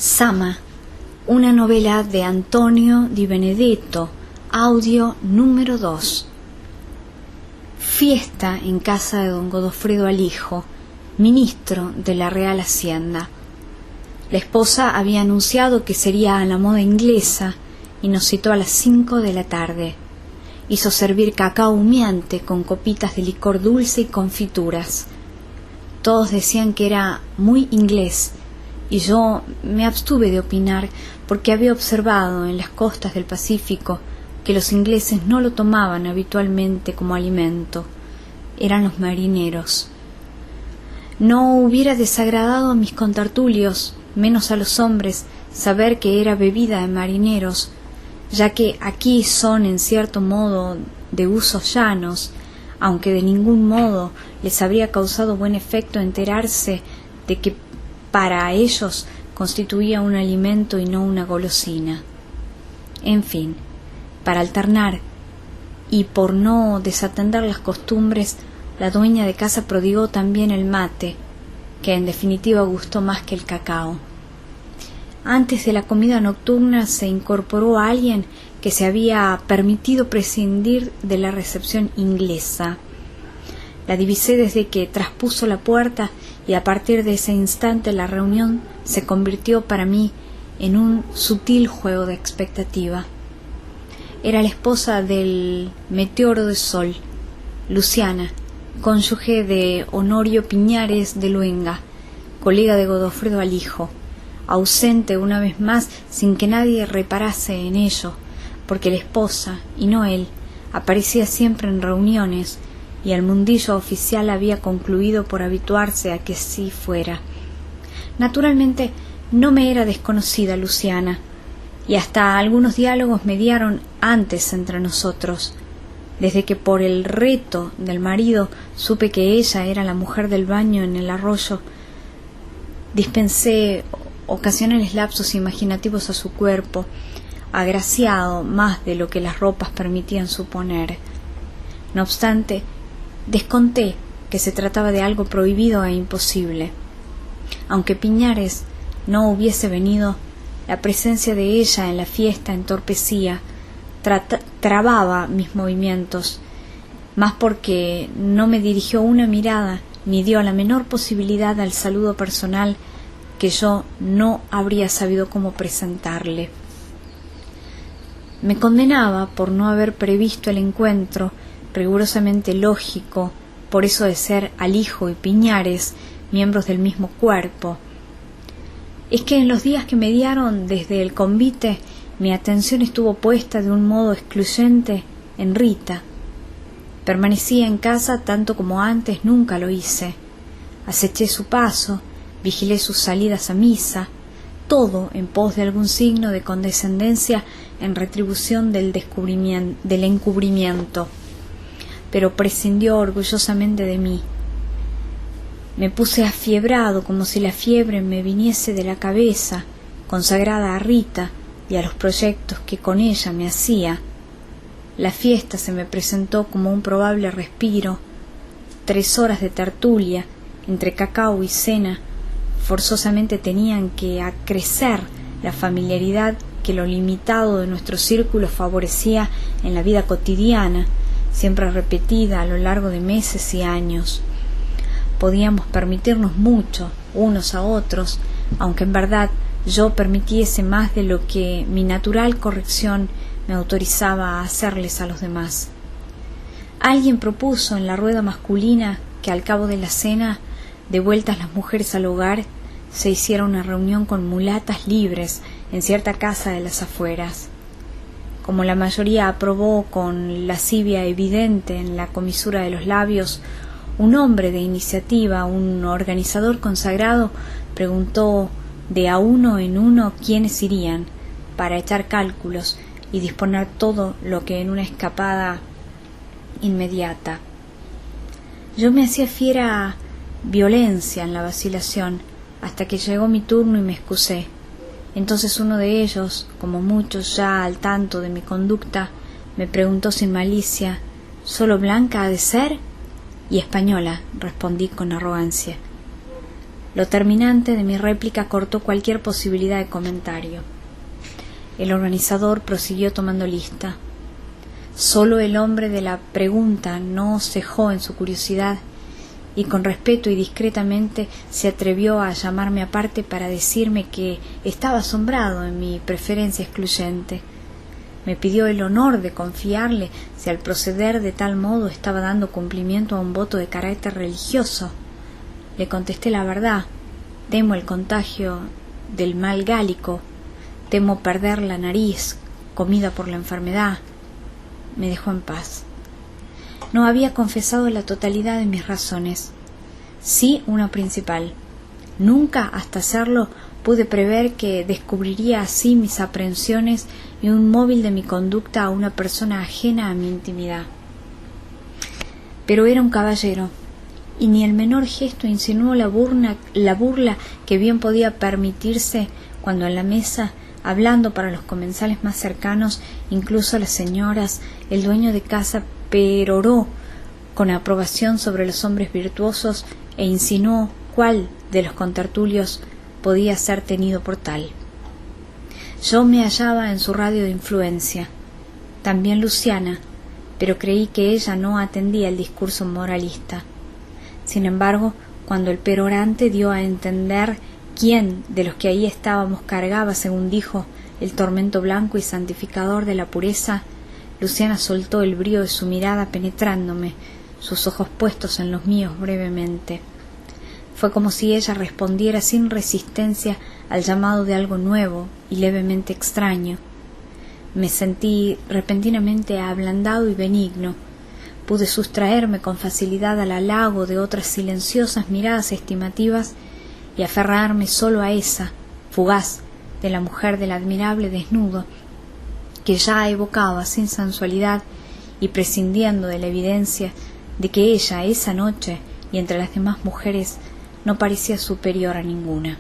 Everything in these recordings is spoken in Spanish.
Sama, una novela de Antonio Di Benedetto, audio número 2. Fiesta en casa de don Godofredo Alijo, ministro de la Real Hacienda. La esposa había anunciado que sería a la moda inglesa y nos citó a las 5 de la tarde. Hizo servir cacao humeante con copitas de licor dulce y confituras. Todos decían que era muy inglés y yo me abstuve de opinar porque había observado en las costas del Pacífico que los ingleses no lo tomaban habitualmente como alimento. Eran los marineros. No hubiera desagradado a mis contertulios, menos a los hombres, saber que era bebida de marineros, ya que aquí son en cierto modo de usos llanos, aunque de ningún modo les habría causado buen efecto enterarse de que para ellos constituía un alimento y no una golosina. En fin, para alternar y por no desatender las costumbres, la dueña de casa prodigó también el mate, que en definitiva gustó más que el cacao. Antes de la comida nocturna se incorporó a alguien que se había permitido prescindir de la recepción inglesa. La divisé desde que traspuso la puerta y a partir de ese instante la reunión se convirtió para mí en un sutil juego de expectativa. Era la esposa del meteoro de sol, Luciana, cónyuge de Honorio Piñares de Luenga, colega de Godofredo Alijo, ausente una vez más sin que nadie reparase en ello, porque la esposa, y no él, aparecía siempre en reuniones, y el mundillo oficial había concluido por habituarse a que sí fuera. Naturalmente no me era desconocida Luciana, y hasta algunos diálogos mediaron antes entre nosotros. Desde que por el reto del marido supe que ella era la mujer del baño en el arroyo, dispensé ocasionales lapsos imaginativos a su cuerpo, agraciado más de lo que las ropas permitían suponer. No obstante, desconté que se trataba de algo prohibido e imposible. Aunque Piñares no hubiese venido, la presencia de ella en la fiesta entorpecía, trababa mis movimientos, más porque no me dirigió una mirada ni dio la menor posibilidad al saludo personal que yo no habría sabido cómo presentarle. Me condenaba por no haber previsto el encuentro, rigurosamente lógico, por eso de ser Alijo y Piñares, miembros del mismo cuerpo. Es que en los días que mediaron desde el convite, mi atención estuvo puesta de un modo excluyente en Rita. Permanecía en casa tanto como antes nunca lo hice. Aceché su paso, vigilé sus salidas a misa, todo en pos de algún signo de condescendencia en retribución del encubrimiento. Pero prescindió orgullosamente de mí. Me puse afiebrado como si la fiebre me viniese de la cabeza, consagrada a Rita y a los proyectos que con ella me hacía. La fiesta se me presentó como un probable respiro. 3 horas de tertulia, entre cacao y cena, forzosamente tenían que acrecer la familiaridad que lo limitado de nuestro círculo favorecía en la vida cotidiana, siempre repetida a lo largo de meses y años. Podíamos permitirnos mucho unos a otros, aunque en verdad yo permitiese más de lo que mi natural corrección me autorizaba a hacerles a los demás. Alguien propuso en la rueda masculina que al cabo de la cena, de vueltas las mujeres al hogar, se hiciera una reunión con mulatas libres en cierta casa de las afueras. Como la mayoría aprobó con lascivia evidente en la comisura de los labios, un hombre de iniciativa, un organizador consagrado, preguntó de a uno en uno quiénes irían, para echar cálculos y disponer todo lo que en una escapada inmediata. Yo me hacía fiera violencia en la vacilación, hasta que llegó mi turno y me excusé. Entonces uno de ellos, como muchos ya al tanto de mi conducta, me preguntó sin malicia: ¿Solo blanca ha de ser? Y española, respondí con arrogancia. Lo terminante de mi réplica cortó cualquier posibilidad de comentario. El organizador prosiguió tomando lista. Solo el hombre de la pregunta no cejó en su curiosidad y con respeto y discretamente se atrevió a llamarme aparte para decirme que estaba asombrado en mi preferencia excluyente. Me pidió el honor de confiarle si al proceder de tal modo estaba dando cumplimiento a un voto de carácter religioso. Le contesté la verdad. Temo el contagio del mal gálico, temo perder la nariz comida por la enfermedad. Me dejó en paz. No había confesado la totalidad de mis razones. Sí, una principal. Nunca, hasta hacerlo, pude prever que descubriría así mis aprehensiones y un móvil de mi conducta a una persona ajena a mi intimidad. Pero era un caballero, y ni el menor gesto insinuó la burla que bien podía permitirse cuando en la mesa, hablando para los comensales más cercanos, incluso las señoras, el dueño de casa peroró con aprobación sobre los hombres virtuosos e insinuó cuál de los contertulios podía ser tenido por tal. Yo me hallaba en su radio de influencia, también Luciana, pero creí que ella no atendía el discurso moralista. Sin embargo, cuando el perorante dio a entender quién de los que ahí estábamos cargaba, según dijo, el tormento blanco y santificador de la pureza, Luciana soltó el brío de su mirada penetrándome, sus ojos puestos en los míos brevemente. Fue como si ella respondiera sin resistencia al llamado de algo nuevo y levemente extraño. Me sentí repentinamente ablandado y benigno. Pude sustraerme con facilidad al halago de otras silenciosas miradas estimativas y aferrarme solo a esa, fugaz, de la mujer del admirable desnudo, que ya evocaba sin sensualidad y prescindiendo de la evidencia de que ella esa noche y entre las demás mujeres no parecía superior a ninguna.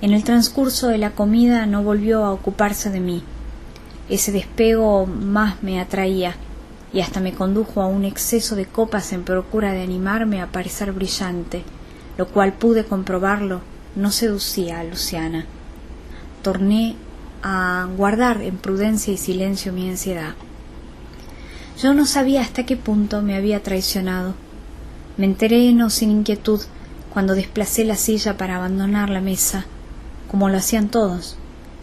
En el transcurso de la comida no volvió a ocuparse de mí. Ese despego más me atraía y hasta me condujo a un exceso de copas en procura de animarme a parecer brillante, lo cual pude comprobarlo no seducía a Luciana. Torné a guardar en prudencia y silencio mi ansiedad. Yo no sabía hasta qué punto me había traicionado. Me enteré no sin inquietud cuando desplacé la silla para abandonar la mesa, como lo hacían todos,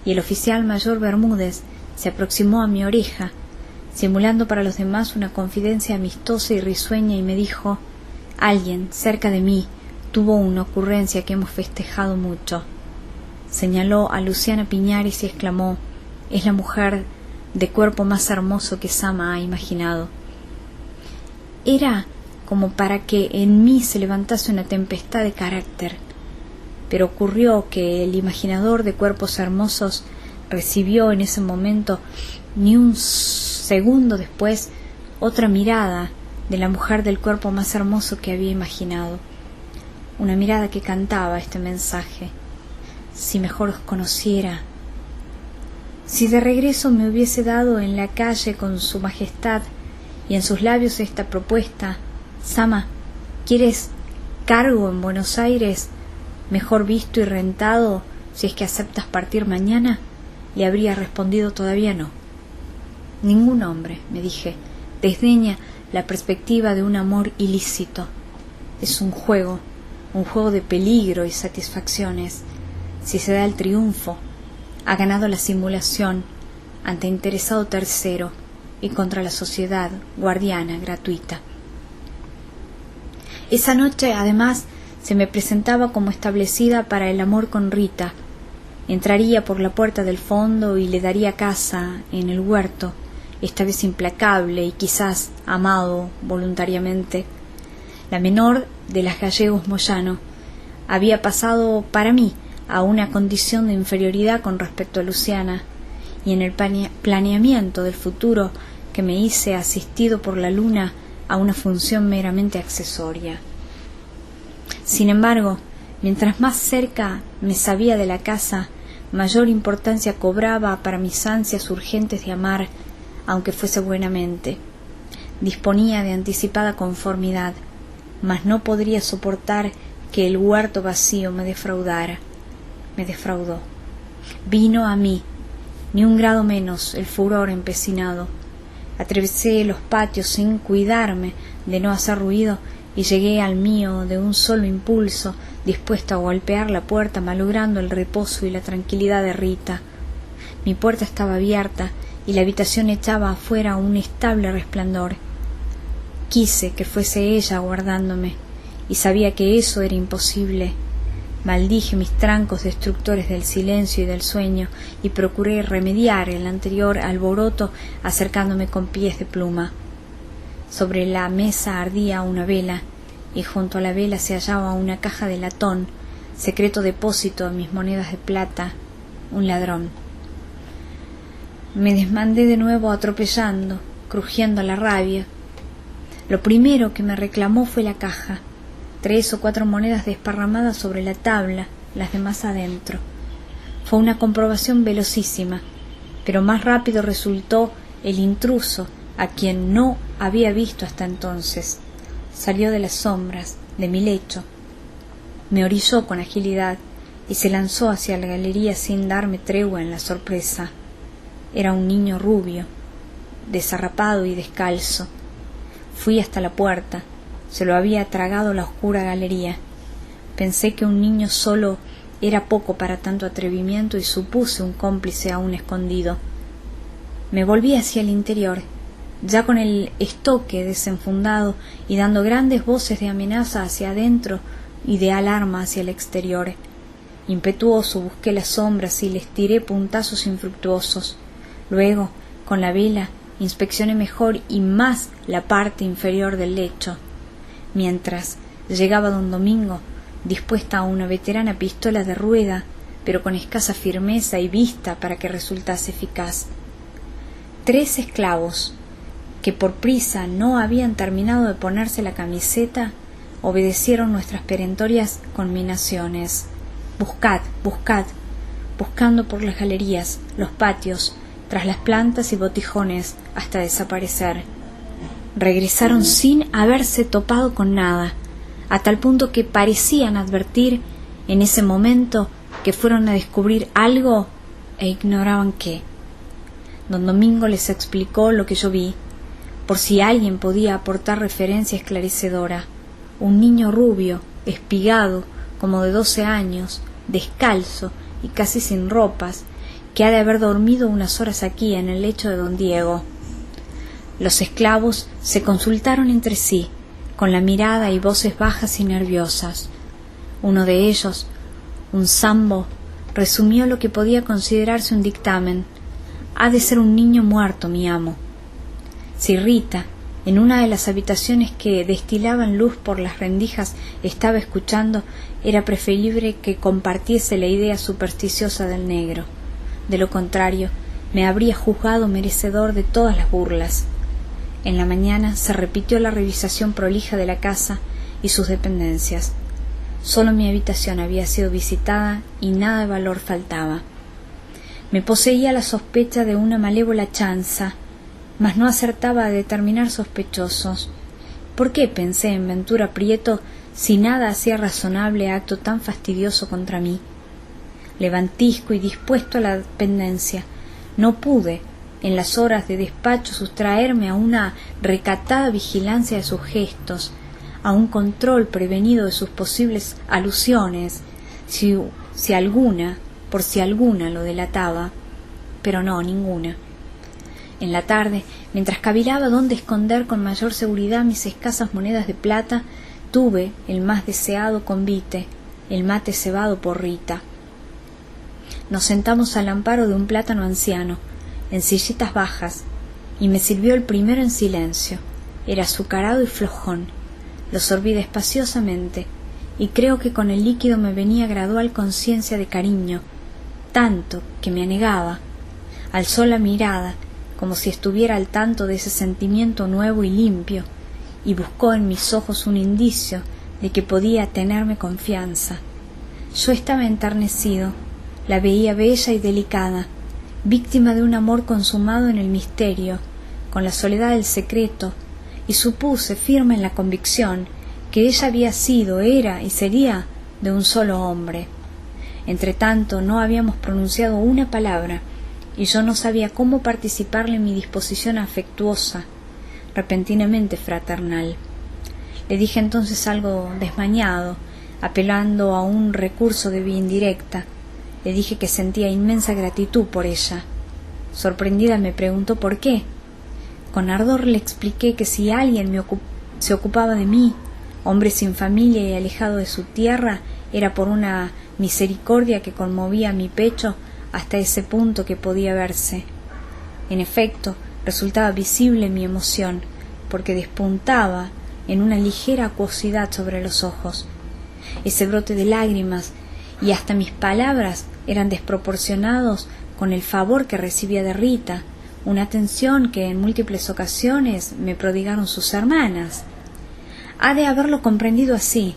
y el oficial mayor Bermúdez se aproximó a mi oreja, simulando para los demás una confidencia amistosa y risueña, y me dijo: «Alguien cerca de mí tuvo una ocurrencia que hemos festejado mucho». Señaló a Luciana Piñares y exclamó: «Es la mujer de cuerpo más hermoso que Sama ha imaginado». Era como para que en mí se levantase una tempestad de carácter, pero ocurrió que el imaginador de cuerpos hermosos recibió en ese momento, ni un segundo después, otra mirada de la mujer del cuerpo más hermoso que había imaginado, una mirada que cantaba este mensaje: «Si mejor os conociera». Si de regreso me hubiese dado en la calle con su majestad y en sus labios esta propuesta: «Sama, ¿quieres cargo en Buenos Aires, mejor visto y rentado, si es que aceptas partir mañana?», le habría respondido: «Todavía no». Ningún hombre, me dije, desdeña la perspectiva de un amor ilícito. Es un juego de peligro y satisfacciones. Si se da el triunfo, ha ganado la simulación ante interesado tercero y contra la sociedad guardiana gratuita. Esa noche, además, se me presentaba como establecida para el amor con Rita. Entraría por la puerta del fondo y le daría casa en el huerto, esta vez implacable y quizás amado voluntariamente. La menor de las Gallegos Moyano había pasado para mí a una condición de inferioridad con respecto a Luciana, y en el planeamiento del futuro que me hice asistido por la luna a una función meramente accesoria. Sin embargo, mientras más cerca me sabía de la casa, mayor importancia cobraba para mis ansias urgentes de amar, aunque fuese buenamente. Disponía de anticipada conformidad, mas no podría soportar que el huerto vacío me defraudara. Me defraudó. Vino a mí, ni un grado menos, el furor empecinado. Atravesé los patios sin cuidarme de no hacer ruido y llegué al mío de un solo impulso, dispuesto a golpear la puerta, malogrando el reposo y la tranquilidad de Rita. Mi puerta estaba abierta y la habitación echaba afuera un estable resplandor. Quise que fuese ella aguardándome, y sabía que eso era imposible. Maldije mis trancos destructores del silencio y del sueño, y procuré remediar el anterior alboroto acercándome con pies de pluma. Sobre la mesa ardía una vela, y junto a la vela se hallaba una caja de latón, secreto depósito de mis monedas de plata. Un ladrón. Me desmandé de nuevo atropellando, crujiendo la rabia. Lo primero que me reclamó fue la caja. 3 o 4 monedas desparramadas sobre la tabla, las demás adentro. Fue una comprobación velocísima, pero más rápido resultó el intruso, a quien no había visto hasta entonces. Salió de las sombras, de mi lecho. Me orilló con agilidad y se lanzó hacia la galería sin darme tregua en la sorpresa. Era un niño rubio, desarrapado y descalzo. Fui hasta la puerta. Se lo había tragado la oscura galería. Pensé que un niño solo era poco para tanto atrevimiento y supuse un cómplice aún escondido. Me volví hacia el interior, ya con el estoque desenfundado y dando grandes voces de amenaza hacia adentro y de alarma hacia el exterior. Impetuoso busqué las sombras y les tiré puntazos infructuosos. Luego, con la vela, inspeccioné mejor y más la parte inferior del lecho. Mientras llegaba don Domingo, dispuesta a una veterana pistola de rueda, pero con escasa firmeza y vista para que resultase eficaz. 3 esclavos, que por prisa no habían terminado de ponerse la camiseta, obedecieron nuestras perentorias conminaciones. Buscad, buscad, buscando por las galerías, los patios, tras las plantas y botijones, hasta desaparecer. Regresaron sin haberse topado con nada, a tal punto que parecían advertir en ese momento que fueron a descubrir algo e ignoraban qué. Don Domingo les explicó lo que yo vi, por si alguien podía aportar referencia esclarecedora. Un niño rubio, espigado, como de 12 años, descalzo y casi sin ropas, que ha de haber dormido unas horas aquí en el lecho de don Diego. Los esclavos se consultaron entre sí, con la mirada y voces bajas y nerviosas. Uno de ellos, un zambo, resumió lo que podía considerarse un dictamen. Ha de ser un niño muerto, mi amo. Si Rita, en una de las habitaciones que destilaban luz por las rendijas, estaba escuchando, era preferible que compartiese la idea supersticiosa del negro. De lo contrario, me habría juzgado merecedor de todas las burlas. En la mañana se repitió la revisación prolija de la casa y sus dependencias. Solo mi habitación había sido visitada y nada de valor faltaba. Me poseía la sospecha de una malévola chanza, mas no acertaba a determinar sospechosos. ¿Por qué pensé en Ventura Prieto si nada hacía razonable acto tan fastidioso contra mí? Levantisco y dispuesto a la dependencia, no pude, en las horas de despacho, sustraerme a una recatada vigilancia de sus gestos, a un control prevenido de sus posibles alusiones, si alguna, por si alguna lo delataba, pero no, ninguna. En la tarde, mientras cavilaba dónde esconder con mayor seguridad mis escasas monedas de plata, tuve el más deseado convite, el mate cebado por Rita. Nos sentamos al amparo de un plátano anciano, en sillitas bajas, y me sirvió el primero en silencio. Era azucarado y flojón. Lo sorbí despaciosamente, y creo que con el líquido me venía gradual conciencia de cariño, tanto que me anegaba. Alzó la mirada, como si estuviera al tanto de ese sentimiento nuevo y limpio, y buscó en mis ojos un indicio de que podía tenerme confianza. Yo estaba enternecido, la veía bella y delicada, víctima de un amor consumado en el misterio, con la soledad del secreto, y supuse, firme en la convicción, que ella había sido, era y sería de un solo hombre. Entretanto, no habíamos pronunciado una palabra, y yo no sabía cómo participarle en mi disposición afectuosa, repentinamente fraternal. Le dije entonces algo desmañado, apelando a un recurso de vía indirecta. Le dije que sentía inmensa gratitud por ella. Sorprendida me preguntó por qué. Con ardor le expliqué que si alguien se ocupaba de mí, hombre sin familia y alejado de su tierra, era por una misericordia que conmovía mi pecho hasta ese punto que podía verse. En efecto, resultaba visible mi emoción, porque despuntaba en una ligera acuosidad sobre los ojos. Ese brote de lágrimas y hasta mis palabras eran desproporcionados con el favor que recibía de Rita, una atención que en múltiples ocasiones me prodigaron sus hermanas. Ha de haberlo comprendido así,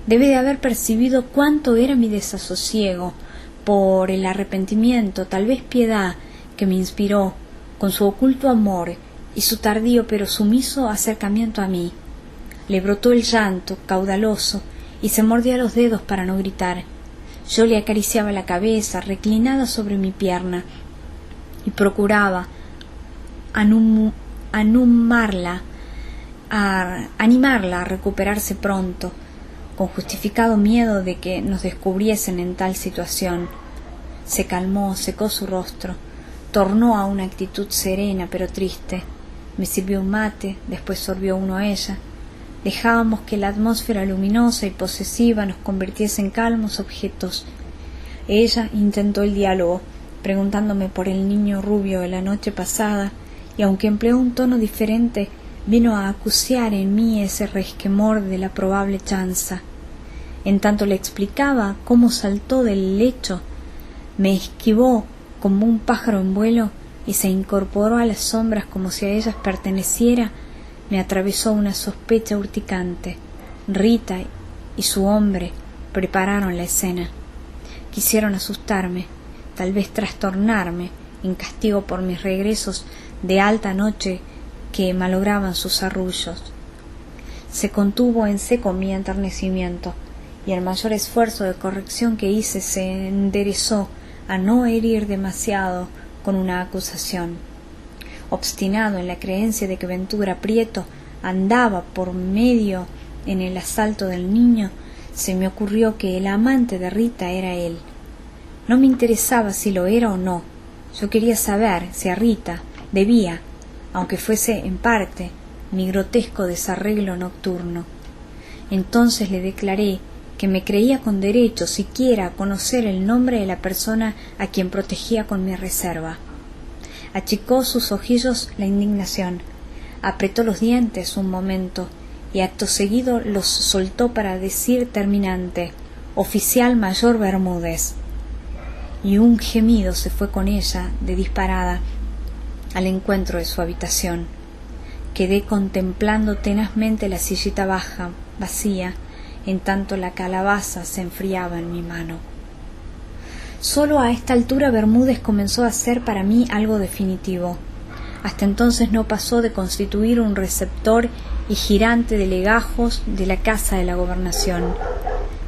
debe de haber percibido cuánto era mi desasosiego por el arrepentimiento, tal vez piedad, que me inspiró con su oculto amor y su tardío pero sumiso acercamiento a mí. Le brotó el llanto caudaloso y se mordía los dedos para no gritar. Yo le acariciaba la cabeza reclinada sobre mi pierna y procuraba animarla a recuperarse pronto, con justificado miedo de que nos descubriesen en tal situación. Se calmó, secó su rostro, tornó a una actitud serena pero triste. Me sirvió un mate, después sorbió uno a ella. Dejábamos que la atmósfera luminosa y posesiva nos convirtiese en calmos objetos. Ella intentó el diálogo, preguntándome por el niño rubio de la noche pasada, y aunque empleó un tono diferente, vino a acuciar en mí ese resquemor de la probable chanza. En tanto le explicaba cómo saltó del lecho, me esquivó como un pájaro en vuelo y se incorporó a las sombras como si a ellas perteneciera, me atravesó una sospecha urticante. Rita y su hombre prepararon la escena. Quisieron asustarme, tal vez trastornarme, en castigo por mis regresos de alta noche que malograban sus arrullos. Se contuvo en seco mi enternecimiento, y el mayor esfuerzo de corrección que hice se enderezó a no herir demasiado con una acusación. Obstinado en la creencia de que Ventura Prieto andaba por medio en el asalto del niño, se me ocurrió que el amante de Rita era él. No me interesaba si lo era o no. Yo quería saber si a Rita debía, aunque fuese en parte, mi grotesco desarreglo nocturno. Entonces le declaré que me creía con derecho siquiera a conocer el nombre de la persona a quien protegía con mi reserva. Achicó sus ojillos la indignación, apretó los dientes un momento y acto seguido los soltó para decir terminante: «Oficial Mayor Bermúdez». Y un gemido se fue con ella de disparada al encuentro de su habitación. Quedé contemplando tenazmente la sillita baja, vacía, en tanto la calabaza se enfriaba en mi mano. Solo a esta altura Bermúdez comenzó a ser para mí algo definitivo. Hasta entonces no pasó de constituir un receptor y girante de legajos de la Casa de la Gobernación.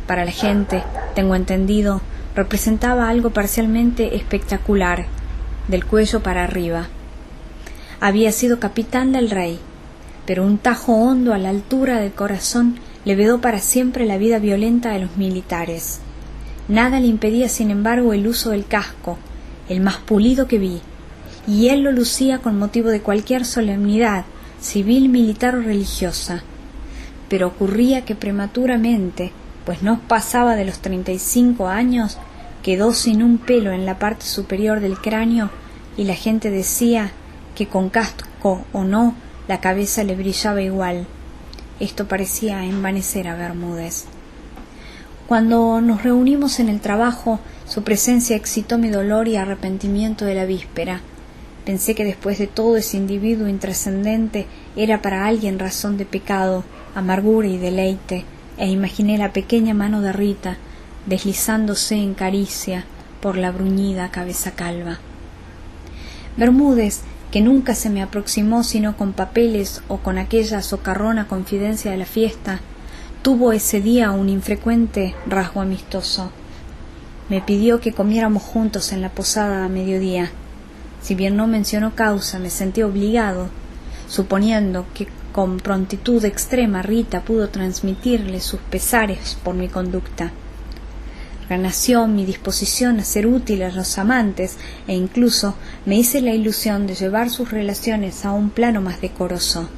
Para la gente, tengo entendido, representaba algo parcialmente espectacular, del cuello para arriba. Había sido capitán del rey, pero un tajo hondo a la altura del corazón le vedó para siempre la vida violenta de los militares. Nada le impedía, sin embargo, el uso del casco, el más pulido que vi, y él lo lucía con motivo de cualquier solemnidad, civil, militar o religiosa. Pero ocurría que prematuramente, pues no pasaba de los 35 años, quedó sin un pelo en la parte superior del cráneo, y la gente decía que con casco o no, la cabeza le brillaba igual. Esto parecía envanecer a Bermúdez. Cuando nos reunimos en el trabajo, su presencia excitó mi dolor y arrepentimiento de la víspera. Pensé que después de todo ese individuo intrascendente era para alguien razón de pecado, amargura y deleite, e imaginé la pequeña mano de Rita deslizándose en caricia por la bruñida cabeza calva. Bermúdez, que nunca se me aproximó sino con papeles o con aquella socarrona confidencia de la fiesta, tuvo ese día un infrecuente rasgo amistoso. Me pidió que comiéramos juntos en la posada a mediodía. Si bien no mencionó causa, me sentí obligado, suponiendo que con prontitud extrema Rita pudo transmitirle sus pesares por mi conducta. Renació mi disposición a ser útil a los amantes e incluso me hice la ilusión de llevar sus relaciones a un plano más decoroso.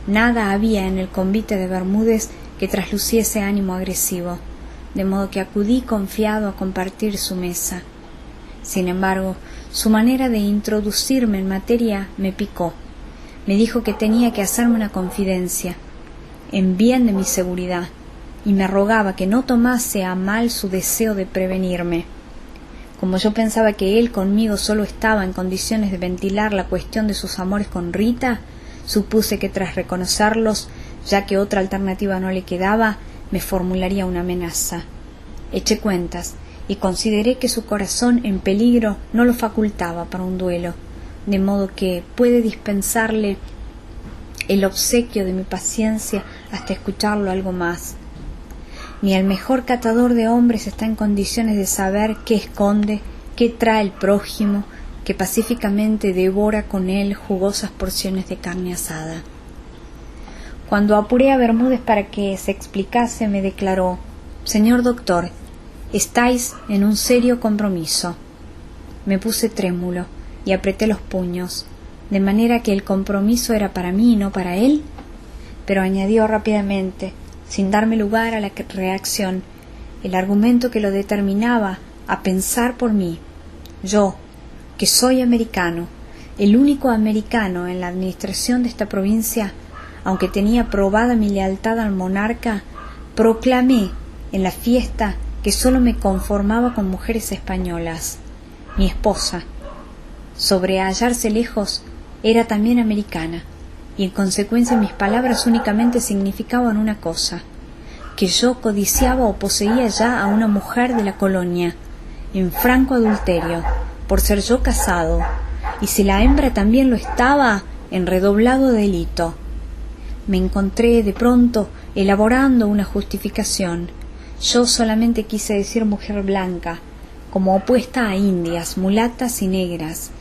Nada había en el convite de Bermúdez que trasluciese ánimo agresivo, de modo que acudí confiado a compartir su mesa. Sin embargo, su manera de introducirme en materia me picó. Me dijo que tenía que hacerme una confidencia, en bien de mi seguridad, y me rogaba que no tomase a mal su deseo de prevenirme. Como yo pensaba que él conmigo solo estaba en condiciones de ventilar la cuestión de sus amores con Rita, supuse que tras reconocerlos, ya que otra alternativa no le quedaba, me formularía una amenaza. Eché cuentas y consideré que su corazón en peligro no lo facultaba para un duelo, de modo que puede dispensarle el obsequio de mi paciencia hasta escucharlo algo más. Ni el mejor catador de hombres está en condiciones de saber qué esconde, qué trae el prójimo, que pacíficamente devora con él jugosas porciones de carne asada. Cuando apuré a Bermúdez para que se explicase, me declaró: «Señor doctor, estáis en un serio compromiso». Me puse trémulo y apreté los puños, de manera que el compromiso era para mí y no para él, pero añadió rápidamente, sin darme lugar a la reacción, el argumento que lo determinaba a pensar por mí: «Yo, que soy americano, el único americano en la administración de esta provincia, aunque tenía probada mi lealtad al monarca, proclamé en la fiesta que sólo me conformaba con mujeres españolas. Mi esposa, sobre hallarse lejos, era también americana, y en consecuencia mis palabras únicamente significaban una cosa: que yo codiciaba o poseía ya a una mujer de la colonia, en franco adulterio, por ser yo casado, y si la hembra también lo estaba, en redoblado delito». Me encontré de pronto elaborando una justificación. Yo solamente quise decir mujer blanca, como opuesta a indias, mulatas y negras,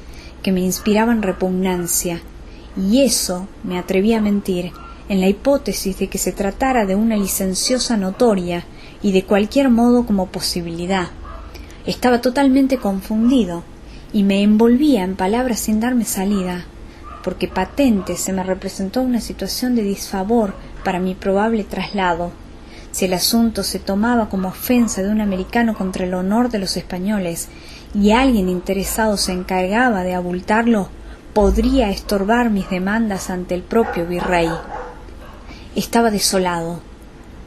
que me inspiraban repugnancia, y eso me atreví a mentir, en la hipótesis de que se tratara de una licenciosa notoria y de cualquier modo como posibilidad. Estaba totalmente confundido y me envolvía en palabras sin darme salida, porque patente se me representó una situación de disfavor para mi probable traslado. Si el asunto se tomaba como ofensa de un americano contra el honor de los españoles y alguien interesado se encargaba de abultarlo, podría estorbar mis demandas ante el propio virrey. Estaba desolado,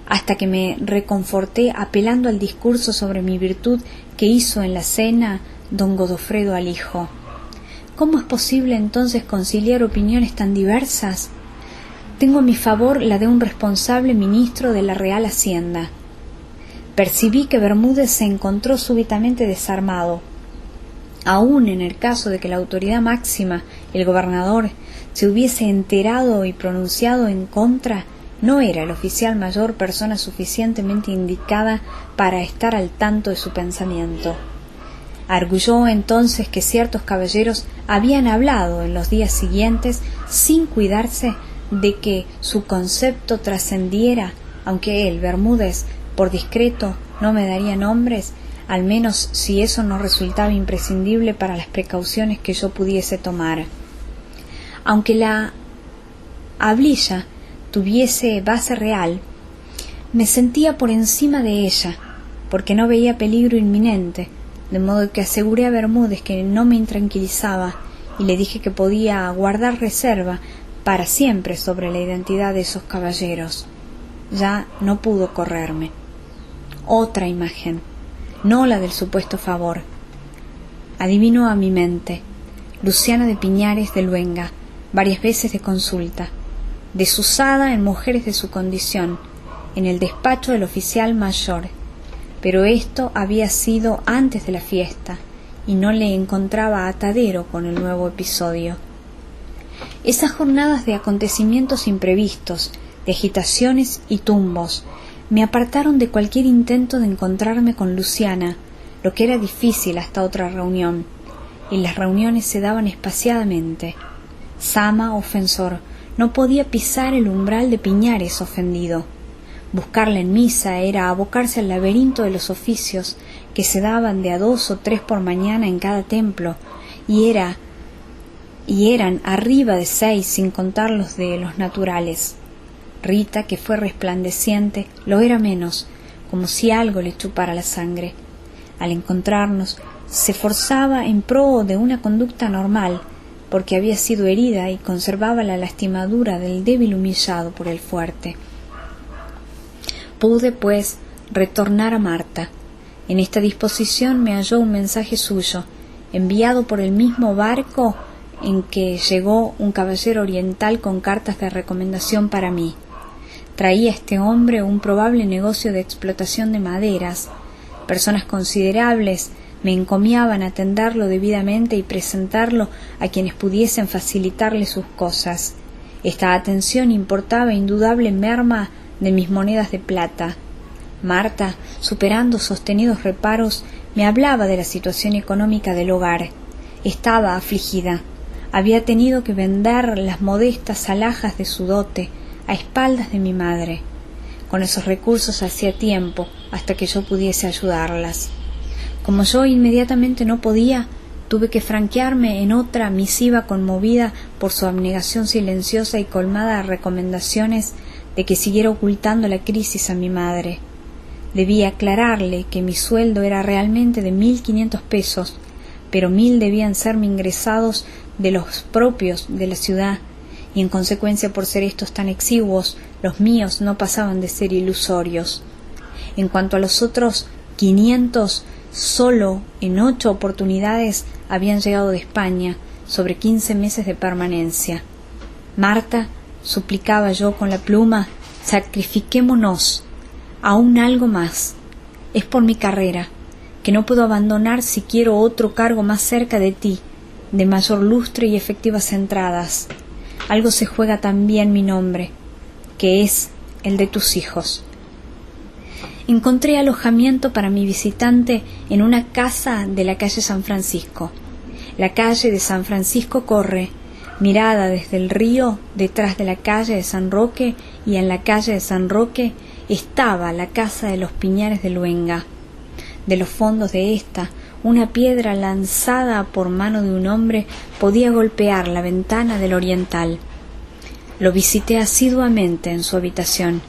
hasta que me reconforté apelando al discurso sobre mi virtud que hizo en la cena don Godofredo al hijo. ¿Cómo es posible entonces conciliar opiniones tan diversas? Tengo a mi favor la de un responsable ministro de la Real Hacienda. Percibí que Bermúdez se encontró súbitamente desarmado. Aun en el caso de que la autoridad máxima, el gobernador, se hubiese enterado y pronunciado en contra, no era el oficial mayor persona suficientemente indicada para estar al tanto de su pensamiento. Arguyó entonces que ciertos caballeros habían hablado en los días siguientes sin cuidarse de que su concepto trascendiera, aunque él, Bermúdez, por discreto, no me daría nombres, al menos si eso no resultaba imprescindible para las precauciones que yo pudiese tomar. Aunque la hablilla tuviese base real, me sentía por encima de ella, porque no veía peligro inminente, de modo que aseguré a Bermúdez que no me intranquilizaba y le dije que podía guardar reserva para siempre sobre la identidad de esos caballeros. Ya no pudo correrme. Otra imagen, no la del supuesto favor. Adivino a mi mente: Luciana de Piñares de Luenga, varias veces de consulta, desusada en mujeres de su condición, en el despacho del oficial mayor. Pero esto había sido antes de la fiesta y no le encontraba atadero con el nuevo episodio. Esas jornadas de acontecimientos imprevistos, de agitaciones y tumbos. Me apartaron de cualquier intento de encontrarme con Luciana, lo que era difícil hasta otra reunión, y las reuniones se daban espaciadamente. Zama, ofensor, no podía pisar el umbral de Piñares, ofendido. Buscarla en misa era abocarse al laberinto de los oficios que se daban de a 2 o 3 por mañana en cada templo, y eran arriba de 6 sin contar los de los naturales. Rita, que fue resplandeciente, lo era menos, como si algo le chupara la sangre. Al encontrarnos, se forzaba en pro de una conducta normal, porque había sido herida y conservaba la lastimadura del débil humillado por el fuerte. Pude, pues, retornar a Marta. En esta disposición me halló un mensaje suyo, enviado por el mismo barco en que llegó un caballero oriental con cartas de recomendación para mí. Traía este hombre un probable negocio de explotación de maderas. Personas considerables me encomiaban atenderlo debidamente y presentarlo a quienes pudiesen facilitarle sus cosas. Esta atención importaba indudable merma de mis monedas de plata. Marta, superando sostenidos reparos, me hablaba de la situación económica del hogar. Estaba afligida. Había tenido que vender las modestas alhajas de su dote a espaldas de mi madre. Con esos recursos hacía tiempo hasta que yo pudiese ayudarlas. Como yo inmediatamente no podía, tuve que franquearme en otra misiva conmovida por su abnegación silenciosa y colmada de recomendaciones de que siguiera ocultando la crisis a mi madre. Debía aclararle que mi sueldo era realmente de 1.500 pesos, pero 1.000 debían serme ingresados de los propios de la ciudad, y en consecuencia, por ser estos tan exiguos, los míos no pasaban de ser ilusorios. En cuanto a los otros 500, solo en 8 oportunidades habían llegado de España, sobre 15 meses de permanencia. Marta, suplicaba yo con la pluma, sacrifiquémonos, aún algo más. Es por mi carrera, que no puedo abandonar si quiero otro cargo más cerca de ti, de mayor lustre y efectivas entradas. Algo se juega también mi nombre, que es el de tus hijos. Encontré alojamiento para mi visitante en una casa de la calle San Francisco. La calle de San Francisco corre, mirada desde el río, detrás de la calle de San Roque, y en la calle de San Roque estaba la casa de los Piñares de Luenga. De los fondos de ésta, una piedra lanzada por mano de un hombre podía golpear la ventana del oriental. Lo visité asiduamente en su habitación,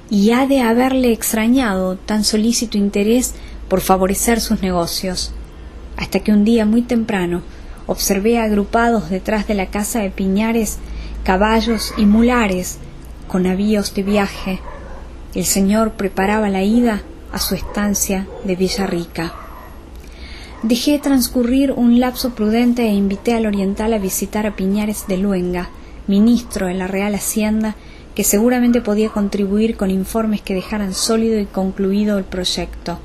y ha de haberle extrañado tan solícito interés por favorecer sus negocios, hasta que un día muy temprano observé agrupados detrás de la casa de Piñares caballos y mulares con avíos de viaje. El señor preparaba la ida a su estancia de Villarrica. Dejé transcurrir un lapso prudente e invité al oriental a visitar a Piñares de Luenga, ministro de la Real Hacienda, que seguramente podía contribuir con informes que dejaran sólido y concluido el proyecto.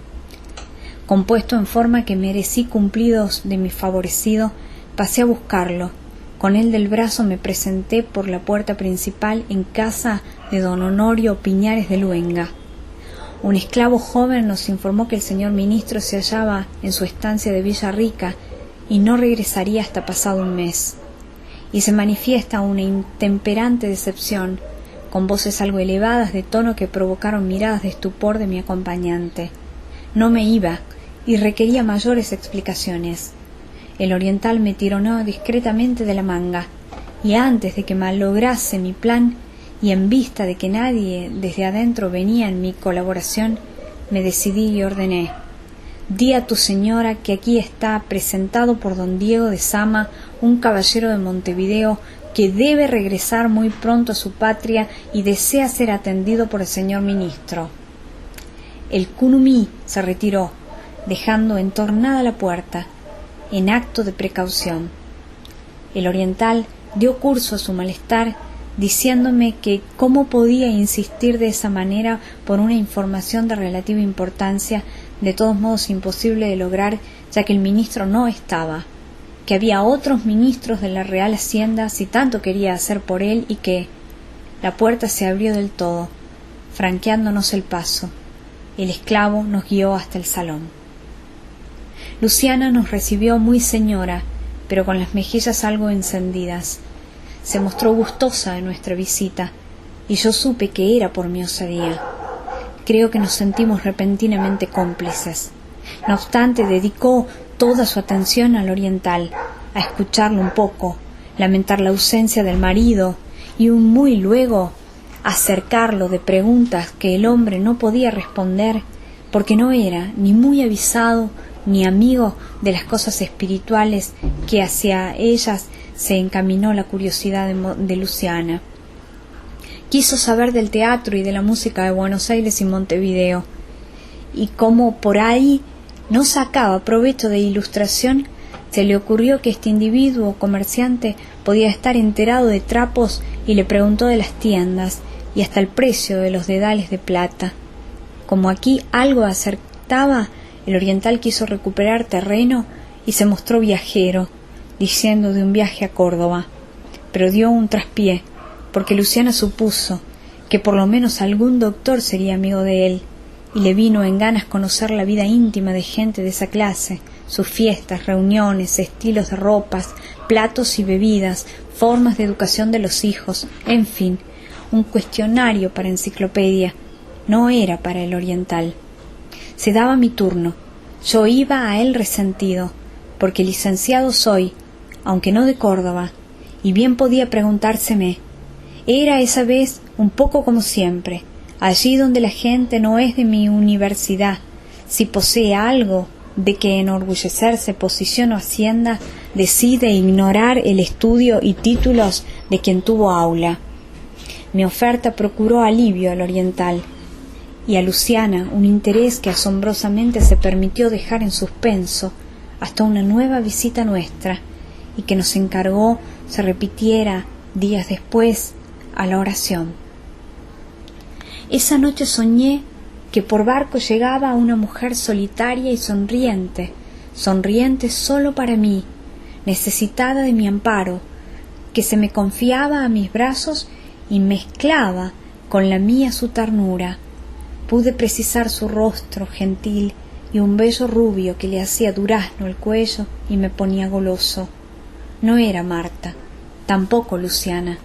Compuesto en forma que merecí cumplidos de mi favorecido, pasé a buscarlo. Con él del brazo me presenté por la puerta principal en casa de don Honorio Piñares de Luenga. Un esclavo joven nos informó que el señor ministro se hallaba en su estancia de Villarrica y no regresaría hasta pasado un mes. Y se manifiesta una intemperante decepción, con voces algo elevadas de tono que provocaron miradas de estupor de mi acompañante. No me iba y requería mayores explicaciones. El oriental me tironó discretamente de la manga, y antes de que malograse mi plan, y en vista de que nadie desde adentro venía en mi colaboración, me decidí y ordené: di a tu señora que aquí está presentado por don Diego de Zama, un caballero de Montevideo, que debe regresar muy pronto a su patria y desea ser atendido por el señor ministro. El cunumí se retiró, dejando entornada la puerta, en acto de precaución. El oriental dio curso a su malestar, diciéndome que cómo podía insistir de esa manera por una información de relativa importancia, de todos modos imposible de lograr, ya que el ministro no estaba, que había otros ministros de la Real Hacienda si tanto quería hacer por él, y que, la puerta se abrió del todo, franqueándonos el paso. El esclavo nos guió hasta el salón. Luciana nos recibió muy señora, pero con las mejillas algo encendidas. Se mostró gustosa de nuestra visita, y yo supe que era por mi osadía. Creo que nos sentimos repentinamente cómplices. No obstante, dedicó toda su atención al oriental, a escucharlo un poco, lamentar la ausencia del marido y muy luego acercarlo de preguntas que el hombre no podía responder porque no era ni muy avisado ni amigo de las cosas espirituales que hacia ellas se encaminó la curiosidad de Luciana. Quiso saber del teatro y de la música de Buenos Aires y Montevideo, y como por ahí no sacaba provecho de ilustración, se le ocurrió que este individuo comerciante podía estar enterado de trapos y le preguntó de las tiendas y hasta el precio de los dedales de plata. Como aquí algo acertaba, el oriental quiso recuperar terreno y se mostró viajero, diciendo de un viaje a Córdoba, pero dio un traspié, porque Luciana supuso que por lo menos algún doctor sería amigo de él, y le vino en ganas conocer la vida íntima de gente de esa clase, sus fiestas, reuniones, estilos de ropas, platos y bebidas, formas de educación de los hijos, en fin, un cuestionario para enciclopedia. No era para el oriental. Se daba mi turno. Yo iba a él resentido, porque licenciado soy, aunque no de Córdoba, y bien podía preguntárseme. Era esa vez un poco como siempre, allí donde la gente no es de mi universidad. Si posee algo de que enorgullecerse, posición o hacienda, decide ignorar el estudio y títulos de quien tuvo aula. Mi oferta procuró alivio al oriental, y a Luciana un interés que asombrosamente se permitió dejar en suspenso hasta una nueva visita nuestra, y que nos encargó se repitiera días después a la oración. Esa noche soñé que por barco llegaba una mujer solitaria y sonriente solo para mí, necesitada de mi amparo, que se me confiaba a mis brazos y mezclaba con la mía su ternura. Pude precisar su rostro gentil y un vello rubio que le hacía durazno el cuello y me ponía goloso. No era Marta, tampoco Luciana,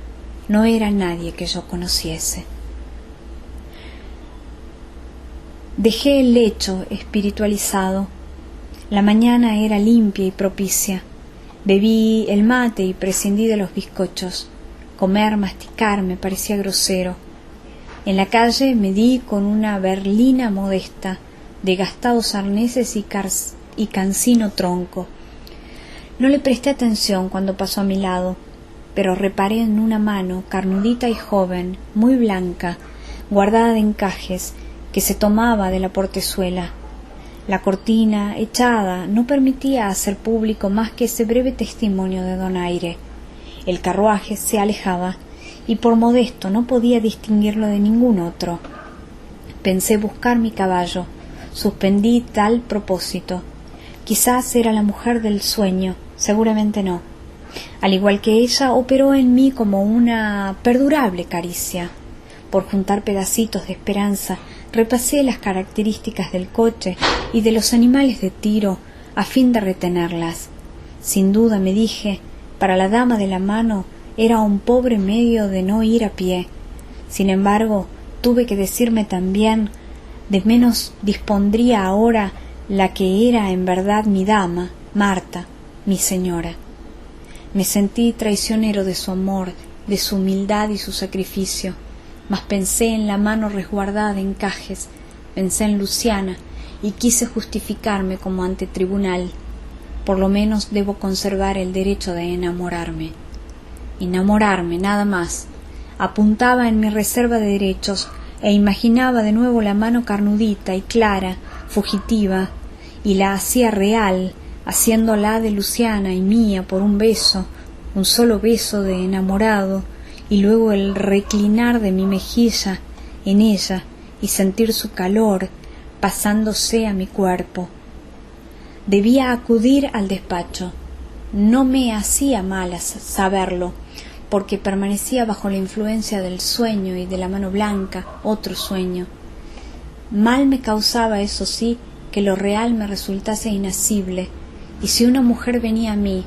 no era nadie que yo conociese. Dejé el lecho espiritualizado. La mañana era limpia y propicia. Bebí el mate y prescindí de los bizcochos. Comer, masticar me parecía grosero. En la calle me di con una berlina modesta, de gastados arneses y cansino tronco. No le presté atención cuando pasó a mi lado, pero reparé en una mano carnudita y joven, muy blanca, guardada de encajes, que se tomaba de la portezuela. La cortina, echada, no permitía hacer público más que ese breve testimonio de donaire. El carruaje se alejaba, y por modesto no podía distinguirlo de ningún otro. Pensé buscar mi caballo, suspendí tal propósito. Quizás era la mujer del sueño, seguramente no. Al igual que ella, operó en mí como una perdurable caricia. Por juntar pedacitos de esperanza, repasé las características del coche y de los animales de tiro a fin de retenerlas. Sin duda, me dije, para la dama de la mano era un pobre medio de no ir a pie. Sin embargo, tuve que decirme también, de menos dispondría ahora la que era en verdad mi dama, Marta, mi señora. Me sentí traicionero de su amor, de su humildad y su sacrificio, mas pensé en la mano resguardada de encajes, pensé en Luciana y quise justificarme como ante tribunal. Por lo menos debo conservar el derecho de enamorarme. Enamorarme, nada más. Apuntaba en mi reserva de derechos e imaginaba de nuevo la mano carnudita y clara, fugitiva, y la hacía real, haciéndola de Luciana y mía por un beso, un solo beso de enamorado, y luego el reclinar de mi mejilla en ella y sentir su calor pasándose a mi cuerpo. Debía acudir al despacho. No me hacía mal saberlo, porque permanecía bajo la influencia del sueño y de la mano blanca, otro sueño. Mal me causaba, eso sí, que lo real me resultase inasible, y si una mujer venía a mí,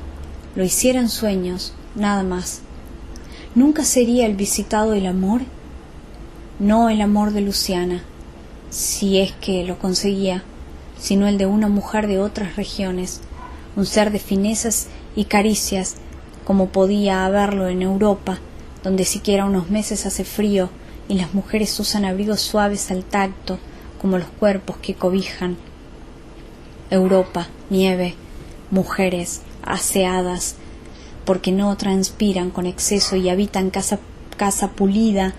lo hiciera en sueños, nada más. ¿Nunca sería el visitado el amor? No el amor de Luciana, si es que lo conseguía, sino el de una mujer de otras regiones, un ser de finezas y caricias, como podía haberlo en Europa, donde siquiera unos meses hace frío y las mujeres usan abrigos suaves al tacto, como los cuerpos que cobijan. Europa, nieve, mujeres aseadas, porque no transpiran con exceso y habitan casa pulida,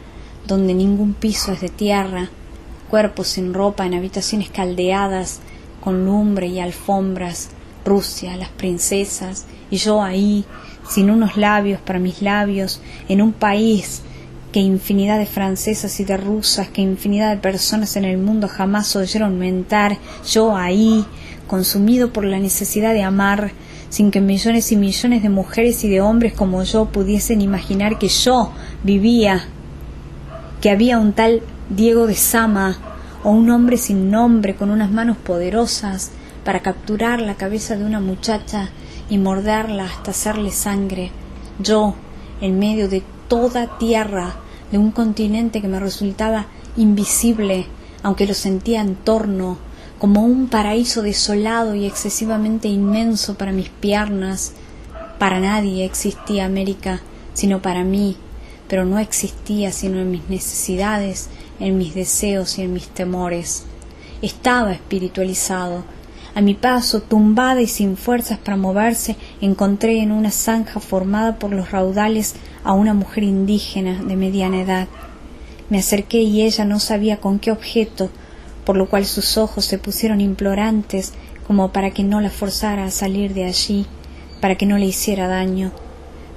donde ningún piso es de tierra, cuerpos sin ropa en habitaciones caldeadas, con lumbre y alfombras, Rusia, las princesas, y yo ahí, sin unos labios para mis labios, en un país que infinidad de francesas y de rusas, que infinidad de personas en el mundo jamás oyeron mentar, yo ahí, consumido por la necesidad de amar, sin que millones y millones de mujeres y de hombres como yo pudiesen imaginar que yo vivía, que había un tal Diego de Sama, o un hombre sin nombre con unas manos poderosas para capturar la cabeza de una muchacha y morderla hasta hacerle sangre. Yo, en medio de toda tierra, de un continente que me resultaba invisible, aunque lo sentía en torno, como un paraíso desolado y excesivamente inmenso para mis piernas. Para nadie existía América, sino para mí, pero no existía sino en mis necesidades, en mis deseos y en mis temores. Estaba espiritualizado. A mi paso, tumbada y sin fuerzas para moverse, encontré en una zanja formada por los raudales a una mujer indígena de mediana edad. Me acerqué y ella no sabía con qué objeto, por lo cual sus ojos se pusieron implorantes como para que no la forzara a salir de allí, para que no le hiciera daño.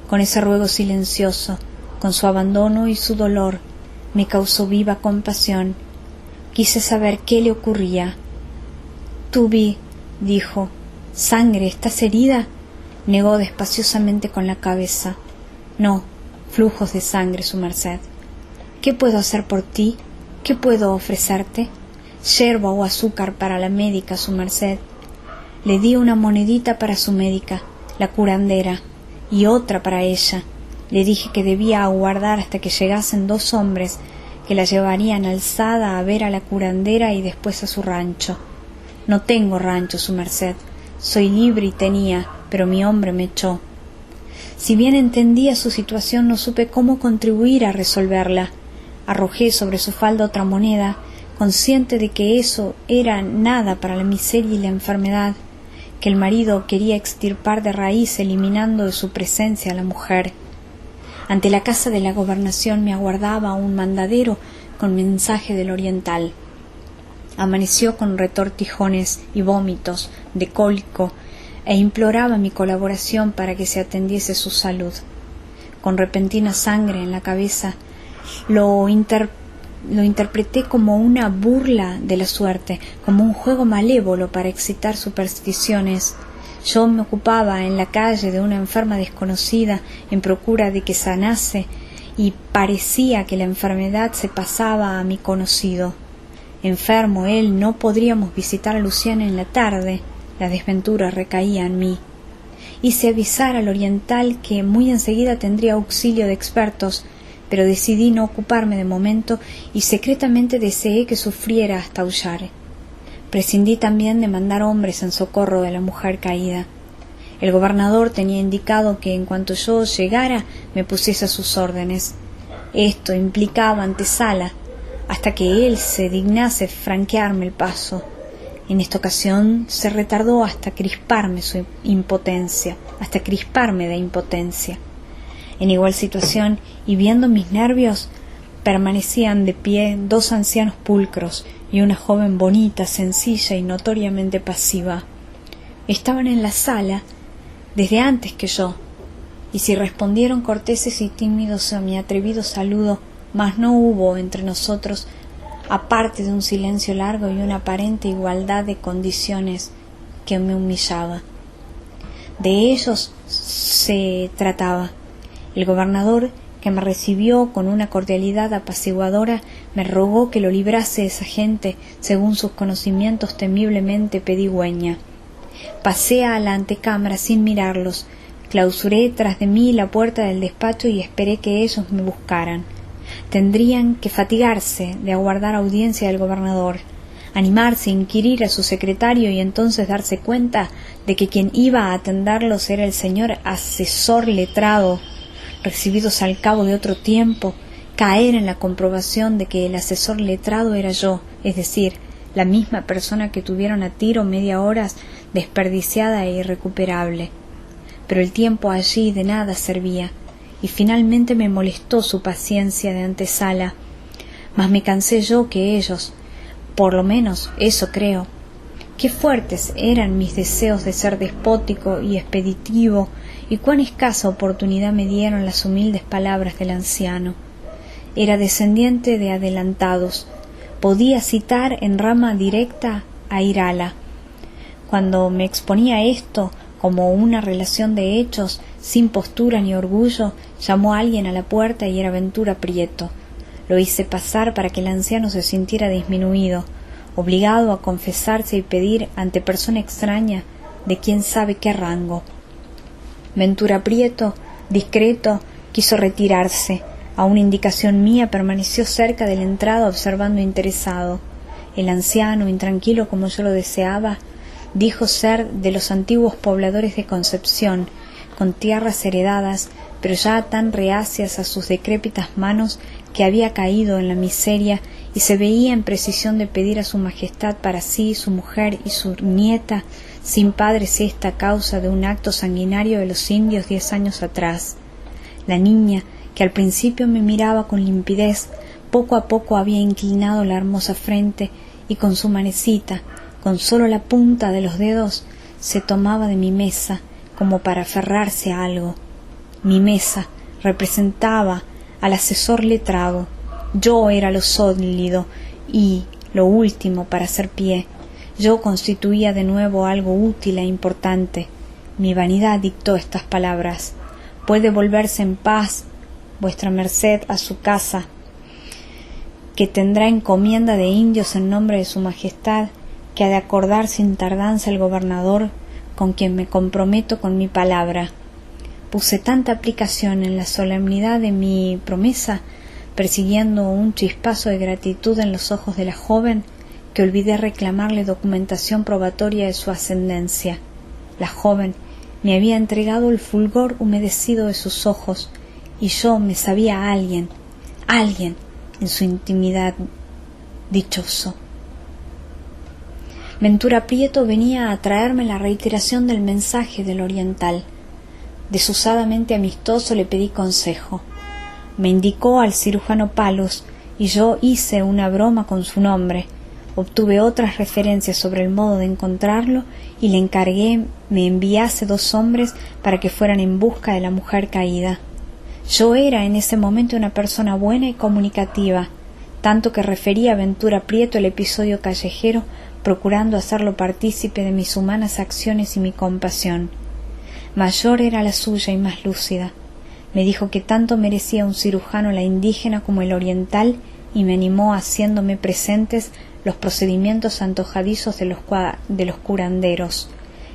Con ese ruego silencioso, con su abandono y su dolor, me causó viva compasión. Quise saber qué le ocurría. «Tubi», dijo. «¿Sangre? ¿Estás herida?» Negó despaciosamente con la cabeza. «No, flujos de sangre, su merced». «¿Qué puedo hacer por ti? ¿Qué puedo ofrecerte?» «Yerba o azúcar para la médica, su merced». Le di una monedita para su médica, la curandera, y otra para ella. Le dije que debía aguardar hasta que llegasen 2 hombres que la llevarían alzada a ver a la curandera y después a su rancho. «No tengo rancho, su merced. Soy libre y tenía, pero mi hombre me echó». Si bien entendía su situación, no supe cómo contribuir a resolverla. Arrojé sobre su falda otra moneda, consciente de que eso era nada para la miseria y la enfermedad, que el marido quería extirpar de raíz, eliminando de su presencia a la mujer. Ante la casa de la gobernación me aguardaba un mandadero con mensaje del oriental. Amaneció con retortijones y vómitos de cólico e imploraba mi colaboración para que se atendiese su salud. Con repentina sangre en la cabeza, lo interpreté como una burla de la suerte, como un juego malévolo para excitar supersticiones. Yo me ocupaba en la calle de una enferma desconocida en procura de que sanase, y parecía que la enfermedad se pasaba a mi conocido. Enfermo él, no podríamos visitar a Luciana en la tarde, la desventura recaía en mí. Hice avisar al oriental que muy enseguida tendría auxilio de expertos, pero decidí no ocuparme de momento y secretamente deseé que sufriera hasta aullar. Prescindí también de mandar hombres en socorro de la mujer caída. El gobernador tenía indicado que en cuanto yo llegara me pusiese a sus órdenes. Esto implicaba antesala, hasta que él se dignase franquearme el paso. En esta ocasión se retardó hasta crisparme de impotencia. En igual situación, y viendo mis nervios, permanecían de pie 2 ancianos pulcros y una joven bonita, sencilla y notoriamente pasiva. Estaban en la sala desde antes que yo, y si respondieron corteses y tímidos a mi atrevido saludo, mas no hubo entre nosotros, aparte de un silencio largo y una aparente igualdad de condiciones que me humillaba. De ellos se trataba, El gobernador, que me recibió con una cordialidad apaciguadora, me rogó que lo librase de esa gente, según sus conocimientos temiblemente pedigüeña. Pasé a la antecámara sin mirarlos, clausuré tras de mí la puerta del despacho y esperé que ellos me buscaran. Tendrían que fatigarse de aguardar audiencia del gobernador, animarse a inquirir a su secretario y entonces darse cuenta de que quien iba a atenderlos era el señor asesor letrado, recibidos al cabo de otro tiempo, caer en la comprobación de que el asesor letrado era yo, es decir, la misma persona que tuvieron a tiro media hora desperdiciada e irrecuperable. Pero el tiempo allí de nada servía, y finalmente me molestó su paciencia de antesala, mas me cansé yo que ellos, por lo menos eso creo. Qué fuertes eran mis deseos de ser despótico y expeditivo, y cuán escasa oportunidad me dieron las humildes palabras del anciano. Era descendiente de adelantados, podía citar en rama directa a Irala. Cuando me exponía esto como una relación de hechos, sin postura ni orgullo, llamó a alguien a la puerta y era Ventura Prieto. Lo hice pasar para que el anciano se sintiera disminuido, obligado a confesarse y pedir ante persona extraña de quién sabe qué rango. Ventura Prieto, discreto, quiso retirarse. A una indicación mía permaneció cerca de la entrada observando interesado. El anciano, intranquilo como yo lo deseaba, dijo ser de los antiguos pobladores de Concepción, con tierras heredadas, pero ya tan reacias a sus decrépitas manos que había caído en la miseria y se veía en precisión de pedir a su majestad para sí, su mujer y su nieta, sin padres esta causa de un acto sanguinario de los indios 10 años atrás. La niña, que al principio me miraba con limpidez, poco a poco había inclinado la hermosa frente y con su manecita, con solo la punta de los dedos, se tomaba de mi mesa como para aferrarse a algo. Mi mesa representaba al asesor letrado. Yo era lo sólido y lo último para hacer pie. Yo constituía de nuevo algo útil e importante. Mi vanidad dictó estas palabras: puede volverse en paz vuestra merced a su casa, que tendrá encomienda de indios en nombre de su majestad, que ha de acordar sin tardanza el gobernador, con quien me comprometo con mi palabra. Puse tanta aplicación en la solemnidad de mi promesa, persiguiendo un chispazo de gratitud en los ojos de la joven, que olvidé reclamarle documentación probatoria de su ascendencia. La joven me había entregado el fulgor humedecido de sus ojos, y yo me sabía alguien en su intimidad dichoso. Ventura Prieto venía a traerme la reiteración del mensaje del oriental. Desusadamente amistoso le pedí consejo. Me indicó al cirujano Palos y yo hice una broma con su nombre. Obtuve otras referencias sobre el modo de encontrarlo y le encargué me enviase 2 hombres para que fueran en busca de la mujer caída. Yo era en ese momento una persona buena y comunicativa, tanto que referí a Ventura Prieto el episodio callejero, procurando hacerlo partícipe de mis humanas acciones y mi compasión. Mayor era la suya y más lúcida. Me dijo que tanto merecía un cirujano la indígena como el oriental y me animó haciéndome presentes los procedimientos antojadizos de los curanderos,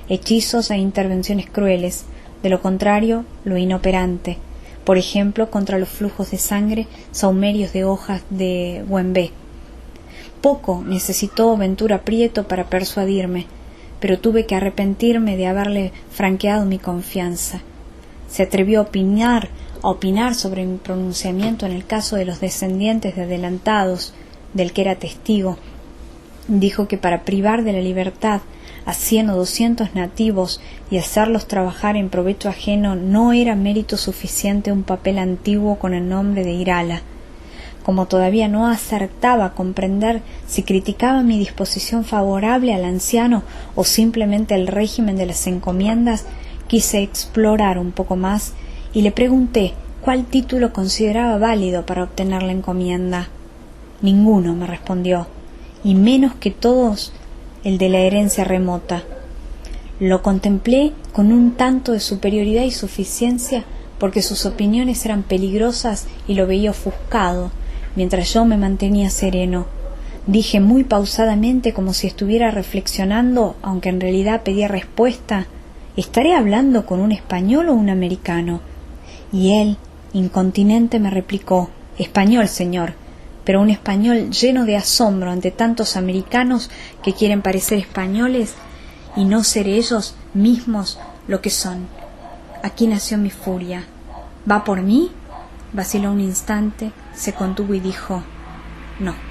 hechizos e intervenciones crueles, de lo contrario, lo inoperante, por ejemplo, contra los flujos de sangre saumerios de hojas de huembé. Poco necesitó Ventura Prieto para persuadirme, pero tuve que arrepentirme de haberle franqueado mi confianza. Se atrevió a opinar sobre mi pronunciamiento en el caso de los descendientes de adelantados, del que era testigo. Dijo que para privar de la libertad a 100 o 200 nativos y hacerlos trabajar en provecho ajeno no era mérito suficiente un papel antiguo con el nombre de Irala. Como todavía no acertaba a comprender si criticaba mi disposición favorable al anciano o simplemente el régimen de las encomiendas, quise explorar un poco más y le pregunté cuál título consideraba válido para obtener la encomienda. Ninguno, me respondió, y menos que todos el de la herencia remota. Lo contemplé con un tanto de superioridad y suficiencia porque sus opiniones eran peligrosas y lo veía ofuscado, mientras yo me mantenía sereno. Dije muy pausadamente, como si estuviera reflexionando, aunque en realidad pedía respuesta: ¿estaré hablando con un español o un americano? Y él, incontinente, me replicó: español, señor, pero un español lleno de asombro ante tantos americanos que quieren parecer españoles y no ser ellos mismos lo que son. Aquí nació mi furia. ¿Va por mí? Vaciló un instante, se contuvo y dijo: no.